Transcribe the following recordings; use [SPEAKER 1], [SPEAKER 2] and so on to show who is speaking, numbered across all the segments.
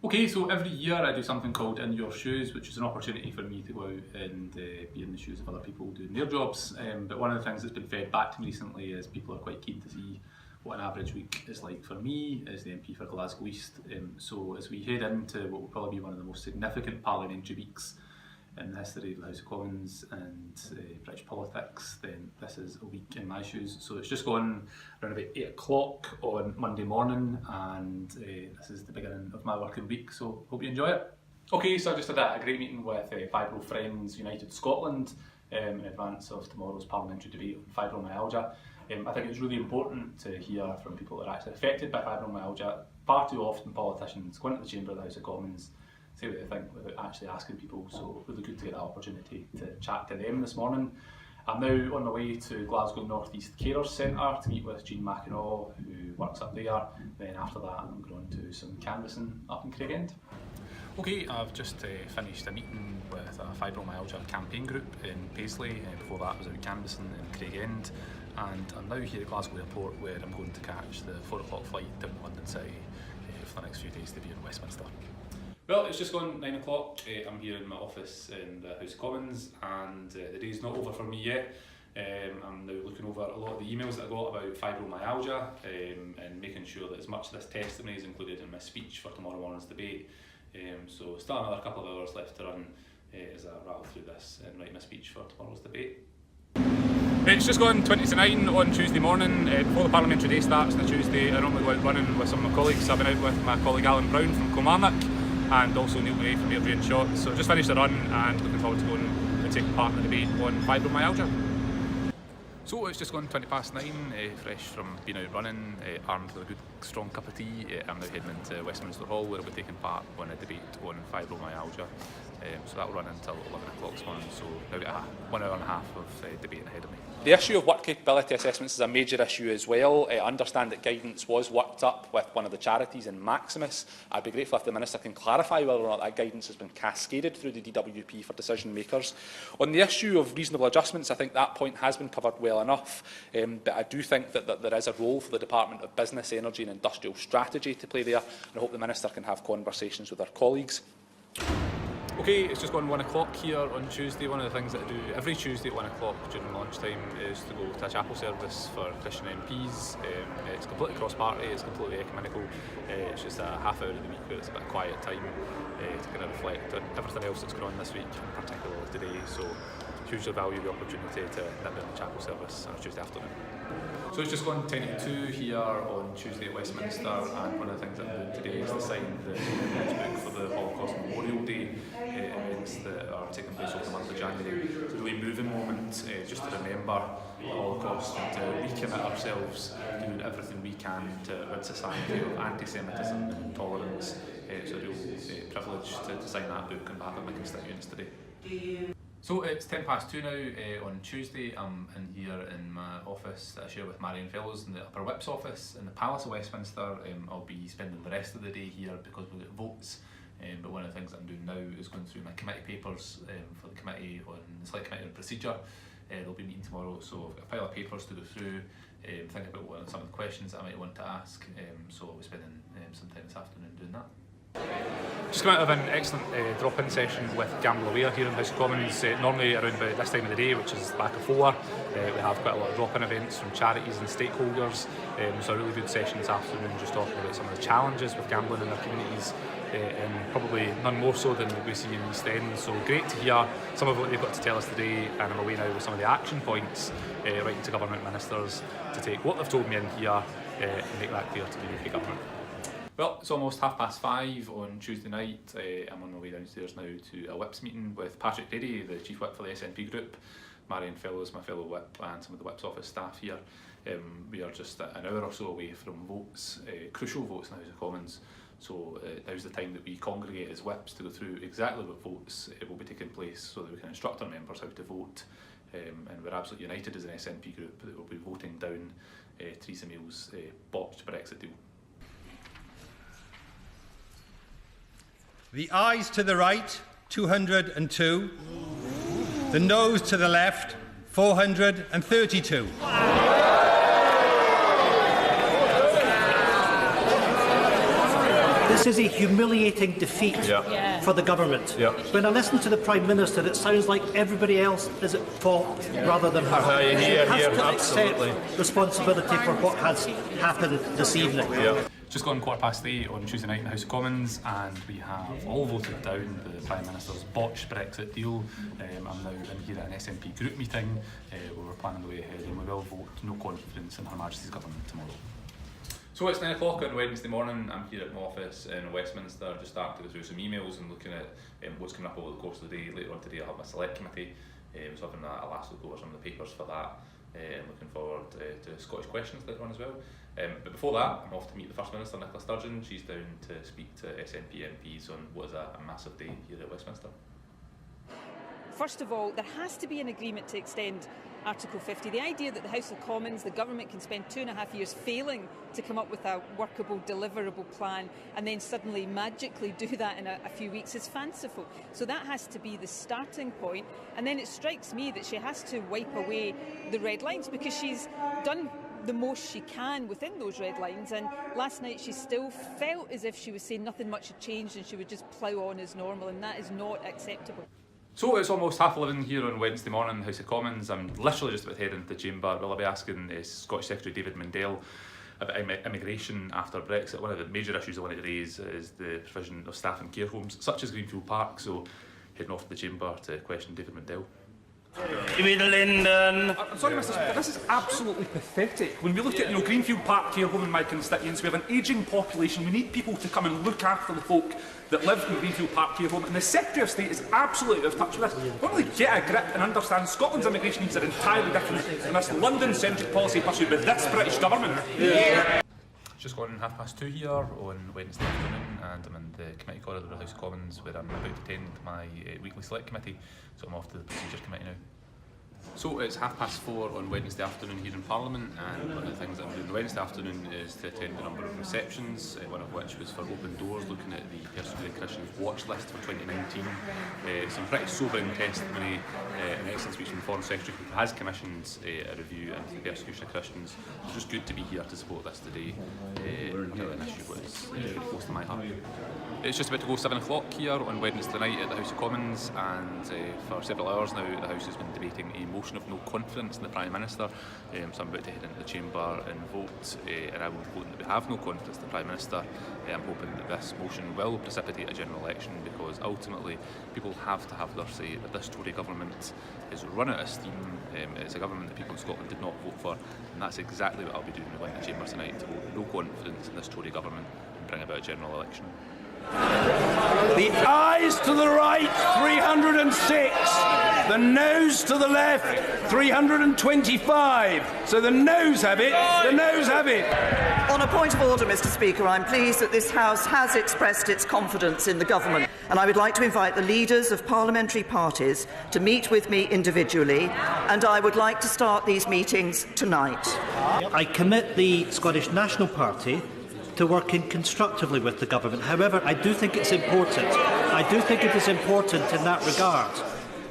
[SPEAKER 1] Okay, so every year I do something called In Your Shoes, which is an opportunity for me to go out and be in the shoes of other people doing their jobs. But one of the things that's been fed back to me recently is people are quite keen to see what an average week is like for me as the MP for Glasgow East. So as we head into what will probably be one of the most significant parliamentary weeks in the history of the House of Commons and British politics, then this is a week in my shoes. So it's just gone around about 8 o'clock on Monday morning, and this is the beginning of my working week, so hope you enjoy it. Okay, so I just had a great meeting with Fibro Friends United Scotland in advance of tomorrow's parliamentary debate on fibromyalgia. I think it's really important to hear from people that are actually affected by fibromyalgia. Far too often politicians go into the chamber of the House of Commons, say what they think without actually asking people, so really good to get that opportunity to chat to them this morning. I'm now on my way to Glasgow North East Carers Centre to meet with Jean McEnroe, who works up there. Then after that I'm going to some canvassing up in Craigend. Okay, I've just finished a meeting with a fibromyalgia campaign group in Paisley. Before that I was out canvassing in Craigend, and I'm now here at Glasgow Airport where I'm going to catch the 4 o'clock flight down to London City for the next few days to be in Westminster. Well, it's just gone 9 o'clock. I'm here in my office in the House of Commons, and the day's not over for me yet. I'm now looking over a lot of the emails that I got about fibromyalgia and making sure that as much of this testimony is included in my speech for tomorrow morning's debate. So still another couple of hours left to run as I rattle through this and write my speech for tomorrow's debate. It's just gone 20 to 9 on Tuesday morning. Before the parliamentary day starts on a Tuesday, I normally go out running with some of my colleagues. I've been out with my colleague Alan Brown from Kilmarnock and also Neil Gray from Airdrie and Shot. So just finished the run and looking forward to going and taking part in the debate on fibromyalgia. So it's just gone 20 past 9, fresh from being out running, armed with a good strong cup of tea. I'm now heading into Westminster Hall where I'll be taking part in a debate on fibromyalgia. So that will run until 11 o'clock this morning, so now we've got 1 hour and a half of debating ahead of me.
[SPEAKER 2] The issue of work capability assessments is a major issue as well. I understand that guidance was worked up with one of the charities in Maximus. I'd be grateful if the Minister can clarify whether or not that guidance has been cascaded through the DWP for decision makers. On the issue of reasonable adjustments, I think that point has been covered well enough, but I do think that there is a role for the Department of Business, Energy and Industrial Strategy to play there, and I hope the Minister can have conversations with her colleagues.
[SPEAKER 1] Okay, it's just gone 1 o'clock here on Tuesday. One of the things that I do every Tuesday at 1 o'clock during lunchtime is to go to a chapel service for Christian MPs. It's completely cross-party, it's completely ecumenical. It's just a half hour of the week where it's a bit of quiet time to kind of reflect on everything else that's going on this week, in particular today. So hugely value the opportunity to nip in the chapel service on a Tuesday afternoon. So it's just gone 10 to 2 here on Tuesday at Westminster, and one of the things that I'm doing today is to sign the book for the Holocaust Memorial Day events that are taking place over the month of January. It's a really moving moment just to remember the Holocaust and to recommit ourselves to doing everything we can to rid society of anti-Semitism and intolerance. It's a real privilege to sign that book on behalf of my constituents today. So it's 10 past 2 now on Tuesday. I'm in here in my office that I share with Marion Fellows in the Upper Whip's office in the Palace of Westminster. I'll be spending the rest of the day here because we'll get votes. But one of the things that I'm doing now is going through my committee papers for the committee on the Select Committee on Procedure. They'll be meeting tomorrow, so I've got a pile of papers to go through, think about what some of the questions that I might want to ask. So I'll be spending some time this afternoon doing that. Just come out of an excellent drop-in session with Gamble Aware here in House of Commons. Normally around about this time of the day, which is back at 4, we have quite a lot of drop-in events from charities and stakeholders. So a really good session this afternoon, just talking about some of the challenges with gambling in our communities, and probably none more so than we see in East End. So great to hear some of what they've got to tell us today, and I'm away now with some of the action points, writing to government ministers to take what they've told me in here and make that clear to the UK government. Well, it's almost 5:30 on Tuesday night. I'm on my way downstairs now to a Whips meeting with Patrick Diddy, the Chief Whip for the SNP group, Marion Fellows, my fellow Whip, and some of the Whip's office staff here. We are just an hour or so away from votes, crucial votes in the House of Commons. So now's the time that we congregate as Whips to go through exactly what votes will be taking place so that we can instruct our members how to vote. And we're absolutely united as an SNP group that will be voting down Theresa May's botched Brexit deal.
[SPEAKER 3] The ayes to the right, 202. The noes to the left, 432.
[SPEAKER 4] The This is a humiliating defeat for the government. When I listen to the Prime Minister, it sounds like everybody else is at fault rather than her. She has to accept responsibility for what has happened this evening.
[SPEAKER 1] Just gone 8:15 on Tuesday night in the House of Commons, and we have all voted down the Prime Minister's botched Brexit deal. I'm now in here at an SNP group meeting where we're planning the way ahead, and we will vote no confidence in Her Majesty's Government tomorrow. So it's 9 o'clock on Wednesday morning. I'm here at my office in Westminster, just starting to go through some emails and looking at what's coming up over the course of the day. Later on today I'll have my select committee, so having a last look over some of the papers for that. Looking forward to Scottish questions later on as well. But before that, I'm off to meet the First Minister, Nicola Sturgeon. She's down to speak to SNP MPs on what is a massive day here at Westminster.
[SPEAKER 5] First of all, there has to be an agreement to extend Article 50. The idea that the House of Commons, the government, can spend 2.5 years failing to come up with a workable, deliverable plan and then suddenly magically do that in a few weeks is fanciful. So that has to be the starting point. And then it strikes me that she has to wipe away the red lines, because she's done the most she can within those red lines, and last night she still felt as if she was saying nothing much had changed and she would just plough on as normal, and that is not acceptable.
[SPEAKER 1] So it's almost 11:30 here on Wednesday morning in the House of Commons. I'm literally just about to head into the chamber. Well, I'll be asking Scottish Secretary David Mundell about immigration after Brexit. One of the major issues I wanted to raise is the provision of staff in care homes, such as Greenfield Park. So heading off to the chamber to question David Mundell.
[SPEAKER 6] Lyndon. I'm sorry, Mr. Speaker, this is absolutely pathetic. When we look at Greenfield Park care home in my constituents, we have an ageing population. We need people to come and look after the folk that live in Greenfield Park care home, and the Secretary of State is absolutely out of touch with this. Not really get a grip and understand Scotland's immigration needs are entirely different from this London-centric policy pursued by this British government.
[SPEAKER 1] It's just gone 2:30 here on Wednesday afternoon, and I'm in the committee corridor of the House of Commons where I'm about to attend my weekly select committee, so I'm off to the procedures committee now. So it's 4:30 on Wednesday afternoon here in Parliament, and one of the things that I'm doing Wednesday afternoon is to attend a number of receptions, one of which was for Open Doors, looking at the Persecuted Christians watch list for 2019. Some pretty sobering testimony, an excellent speech from the Foreign Secretary who has commissioned a review into the persecution of Christians. It's just good to be here to support this today, particularly an issue that is very close to my heart. It's just about to go 7 o'clock here on Wednesday night at the House of Commons, and for several hours now the House has been debating a motion of no confidence in the Prime Minister. So I'm about to head into the chamber and vote, and I will vote that we have no confidence in the Prime Minister. I'm hoping that this motion will precipitate a general election, because ultimately people have to have their say that this Tory government is run out of steam. It's a government that people in Scotland did not vote for, and that's exactly what I'll be doing when I go in the chamber tonight, to vote no confidence in this Tory government and bring about a general election.
[SPEAKER 6] The ayes to the right, 306. The noes to the left, 325. So the noes have it. The noes have it.
[SPEAKER 7] On a point of order, Mr. Speaker, I'm pleased that this House has expressed its confidence in the government, and I would like to invite the leaders of parliamentary parties to meet with me individually, and I would like to start these meetings tonight.
[SPEAKER 4] I commit the Scottish National Party to working constructively with the government. However, I do think it's important. I do think it is important in that regard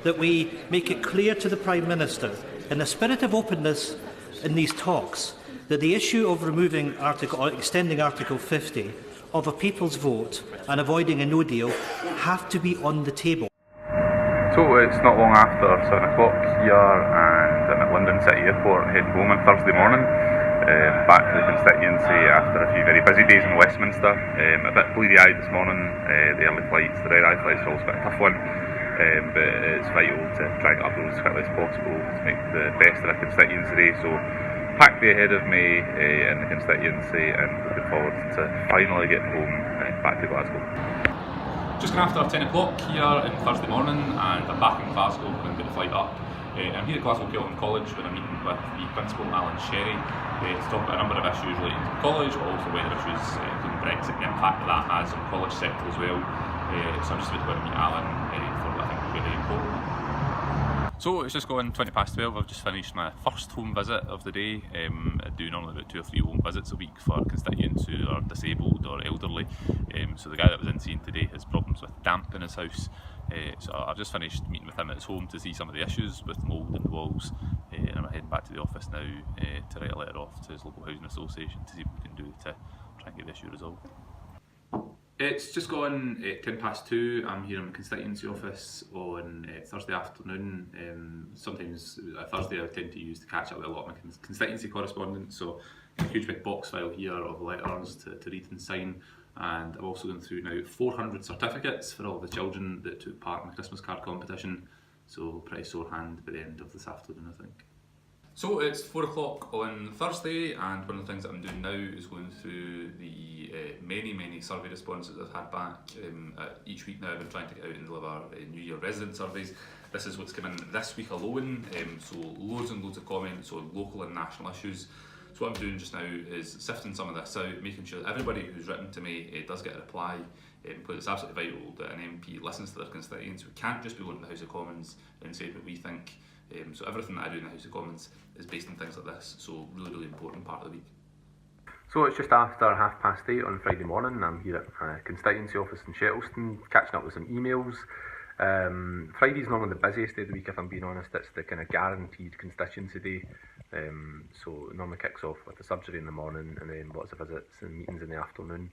[SPEAKER 4] that we make it clear to the Prime Minister, in a spirit of openness in these talks, that the issue of extending Article 50 of a people's vote and avoiding a no deal have to be on the table.
[SPEAKER 8] So it's not long after 7 o'clock here, and I'm at London City Airport heading home on Thursday morning. Back to the constituency after a few very busy days in Westminster. A bit bleary-eyed this morning, the early flights, the red-eye flights are always a bit of a tough one, but it's vital to try to get up those as quickly as possible to make the best of the constituency day. So packed day ahead of me in the constituency, and looking forward to finally getting home back to Glasgow.
[SPEAKER 1] Just gone after 10 o'clock here on Thursday morning, and I'm back in Glasgow when I get the flight up. I'm here at Glasgow College when I'm meeting with the Principal Alan Sherry to talk about a number of issues relating to the college, but also weather issues, including Brexit and the impact that has on the college sector as well. So I'm just about to go and meet Alan for what I think will be very important. So it's just gone 12:20. I've just finished my first home visit of the day. I do normally about 2 or 3 home visits a week for constituents who are disabled or elderly. So the guy that was in seeing today has problems with damp in his house. So I've just finished meeting with him at his home to see some of the issues with mould in the walls, and I'm heading back to the office now to write a letter off to his local housing association to see what we can do to try and get the issue resolved. It's just gone 2:10. I'm here in my constituency office on Thursday afternoon. Sometimes Thursday I tend to use to catch up with a lot of my constituency correspondence, so a huge big box file here of letters to read and sign. And I've also gone through now 400 certificates for all the children that took part in the Christmas card competition, so pretty sore hand by the end of this afternoon, I think. So it's 4 o'clock on Thursday, and one of the things that I'm doing now is going through the many survey responses I've had back. Each week now I've been trying to get out and deliver New Year resident surveys. This is what's come in this week alone, so loads and loads of comments on local and national issues. So what I'm doing just now is sifting some of this out, making sure that everybody who's written to me does get a reply, because it's absolutely vital that an MP listens to their constituents. We can't just be going to the House of Commons and saying what we think. So everything that I do in the House of Commons is based on things like this, so really important part of the week.
[SPEAKER 8] So it's just after 8:30 on Friday morning. I'm here at my constituency office in Shettleston, catching up with some emails. Friday's normally the busiest day of the week, if I'm being honest. It's the kind of guaranteed constituency day. So it normally kicks off with the surgery in the morning and then lots of visits and meetings in the afternoon.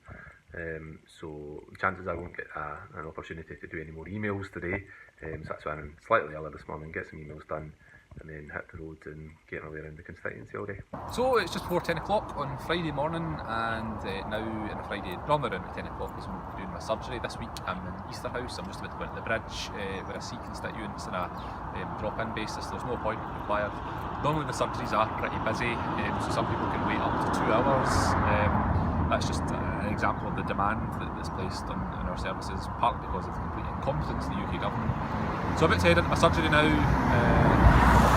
[SPEAKER 8] So chances I won't get an opportunity to do any more emails today. So that's why I'm slightly early this morning, get some emails done and then hit the road and get my way around the constituency all day.
[SPEAKER 1] So it's just before 10 o'clock on Friday morning, and now in the Friday, normally around 10 o'clock is when I'm doing my surgery. This week I'm in Easterhouse. I'm just about to go into the bridge where I see constituents on a drop-in basis. There's no appointment required. Normally the surgeries are pretty busy, so some people can wait up to 2 hours. That's just an example of the demand that's placed on our services, partly because of the complete incompetence of the UK government. So I'm about to head into my surgery now.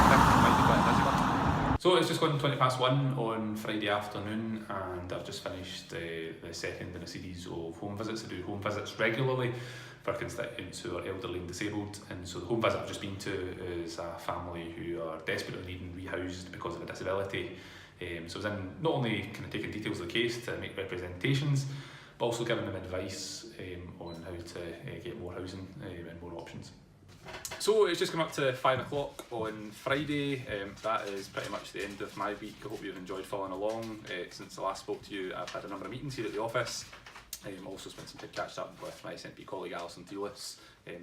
[SPEAKER 1] Might be quite a busy one. So it's just gone 1:20 on Friday afternoon, and I've just finished the second in a series of home visits. I do home visits regularly for constituents who are elderly and disabled, and so the home visit I've just been to is a family who are desperately needing rehoused because of a disability. So I was in not only kind of taking details of the case to make representations, but also giving them advice on how to get more housing and more options. So it's just come up to 5 o'clock on Friday. That is pretty much the end of my week. I hope you've enjoyed following along. Since I last spoke to you, I've had a number of meetings here at the office. Also spent some time catching up with my SNP colleague Alison Teolis,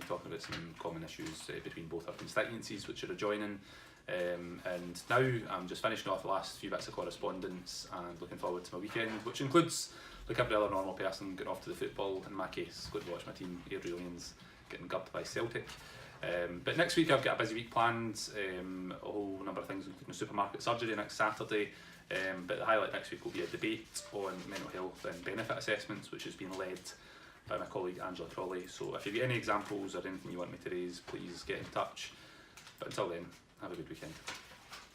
[SPEAKER 1] talking about some common issues between both our constituencies which are adjoining. And now I'm just finishing off the last few bits of correspondence and looking forward to my weekend, which includes, like every other normal person, getting off to the football. In my case, going to watch my team, Airdrieonians, getting gubbed by Celtic. But next week I've got a busy week planned, a whole number of things, including a supermarket surgery next Saturday. But the highlight next week will be a debate on mental health and benefit assessments, which has been led by my colleague Angela Trolley. So if you've got any examples or anything you want me to raise, please get in touch. But until then, have a good weekend.